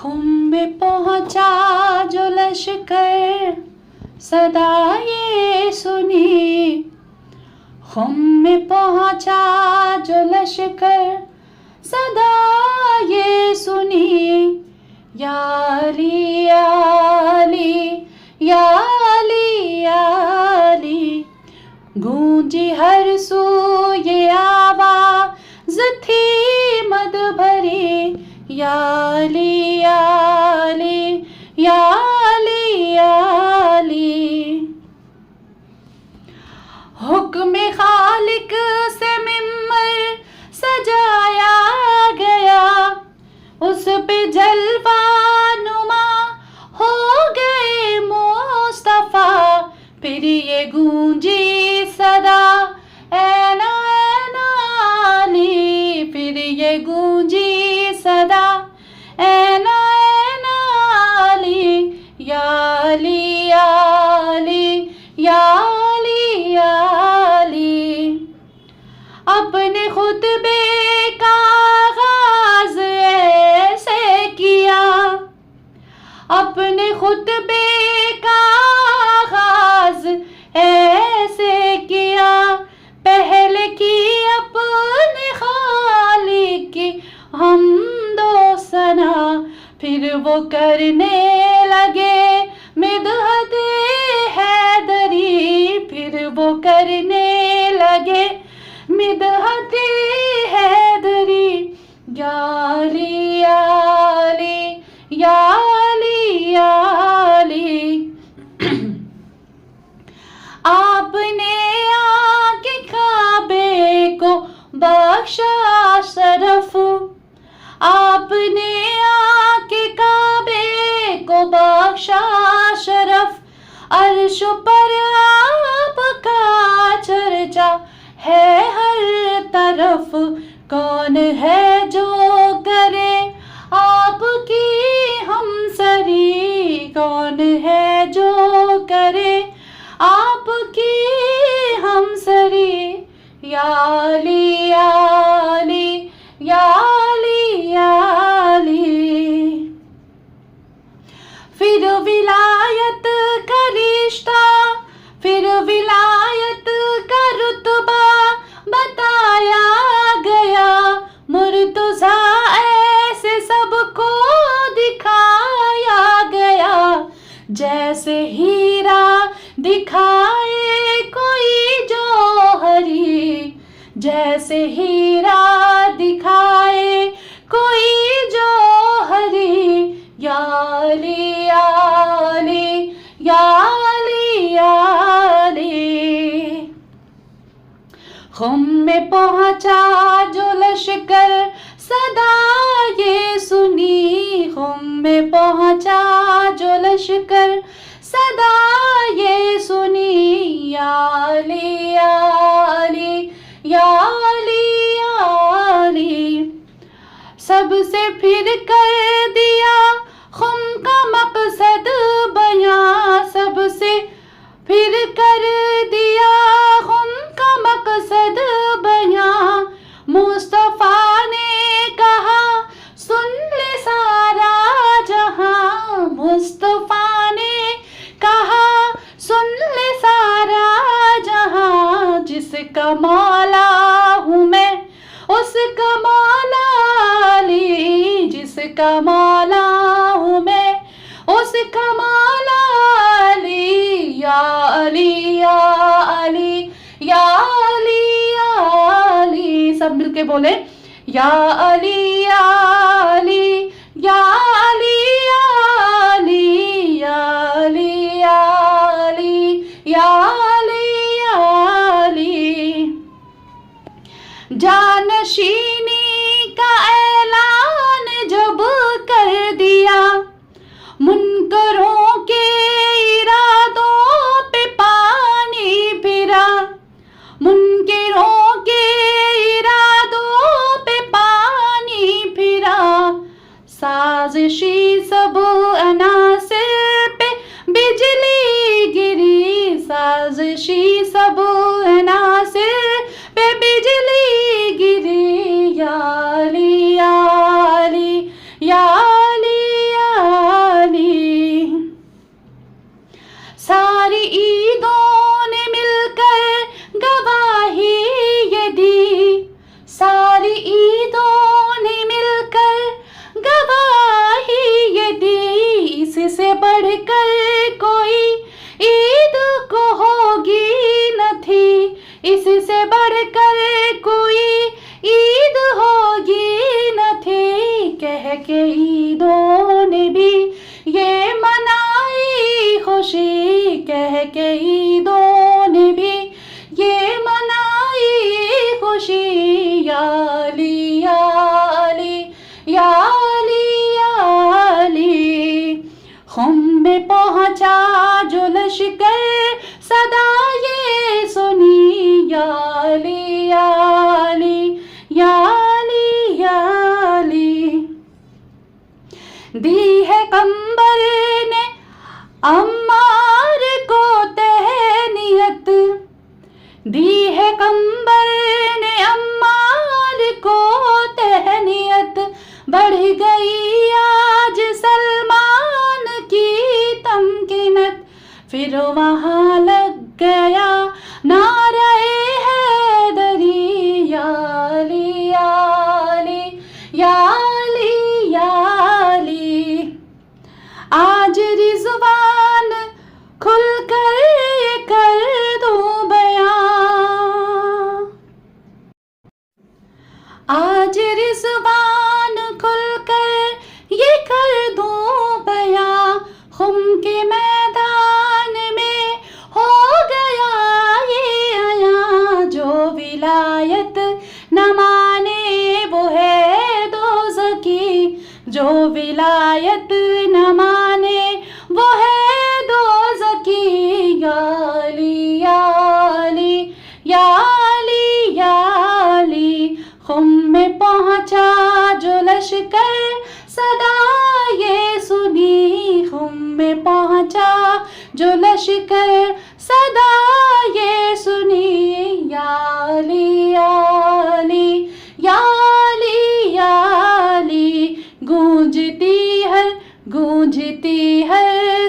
खुम में पहुँचा जो लश्कर सदा ये सुनी, खुम में पहुँचा जो लश्कर सदा ये सुनी, या अली या अली या अली या अली। गूंजी हर सू ये आवाज़ थी मद भरी, या अली या अली या अली या अली। हुक्म खालिक से मिंबर सजाया गया, उस पे जलवा नुमा हो गए मुस्तफा। फिर ये गूंजी सदा ऐना ऐना अली, फिर ये गूंजी सदा ऐना ऐना अली, या अली या अली या अली या अली। अपने खुतबे का आगाज़ ऐसे किया, अपने खुतबे का आगाज़ ऐसे किया, पहले की अपने खालिक की हम्दो सना। फिर वो करने लगे मिदहत हैदरी, फिर वो करने लगे मिदहत हैदरी, या अली या अली या अली या अली। आपने आके काबे को बख्शा शरफ, आपने आके काबे को बख्शा शरफ। अर्श पर आपका चर्चा है हर तरफ, कौन है जो करे आपकी हमसरी, कौन है जो करे आपकी हमसरी, या अली या अली या अली या अली। फिर विलायत का रिश्ता, फिर विलायत का रुतबा बताया गया, मुर्तज़ा ऐसे सबको दिखाया गया, जैसे हीरा दिखाए कोई जौहरी, जैसे हीरा दिखाए कोई जौहरी, या अली या अली या अली या अली। खुम में पहुँचा जो लश्कर सदा ये सुनी, खुम में पहुँचा जो लश्कर सदा ये सुनी, या अली या अली या अली या अली। सबसे फिर कर दिया खुम का मकसद बयां, सबसे फिर कर दिया खुम का मकसद बयां। मुस्तफा ने कहा सुन ले सारा जहां, मुस्तफा ने कहा सुन ले सारा जहां। जिसका मौला हूँ मैं उसका मौला अली, जिसका मौला हूँ मैं उसका मौला अली, या अली या अली या अली या अली। सब मिलके बोले, या अली या अली या अली या अली या अली या अली या अली या अली। जानशीनी का ऐलान जब कर दिया, मुनकरों के इरादों पे पानी फिरा, मुनकरों के इरादों पे पानी फिरा। साजिशी सब अनासिर पे बिजली गिरी, साजिशी सब अनासिर पे बिजली गिरी, या अली या अली या अली या बढ़कर कोई ईद को होगी न थी, इससे बढ़कर कोई ईद होगी न थी। कह के ईदों ने भी ये मनाई खुशी, कह के ईदों ने भी ये मनाई खुशी। या अली या अली या अली या अली, खुम में पहुँचा जो लश्कर सदा ये सुनी। या अली या अली या अली या अली, दी है कंबर ने अम्मार को तहनीयत, दी है कंबर ने अम्मार को तहनीयत। बढ़ गई आज सलमान की तमकीनत, फिर वहाँ लग गया नारे हैदरी। या अली या अली या अली या अली, आज रिज़वान खुल कर ये कर दूं बयां, आज रिज़वान खुल कर ये कर दूं बयां। खुम के मैदान में हो गया ये आया, जो विलायत न माने वो है दोज़खी, जो विलायत न माने वो है दोज़खी। या अली या अली या अली या अली, खुम में पहुँचा जो लश्कर सदा ये सुनी, खुम में पहुँचा जो लश्कर सदा ये सुनी। या अली या अली या अली या अली, गूंजती है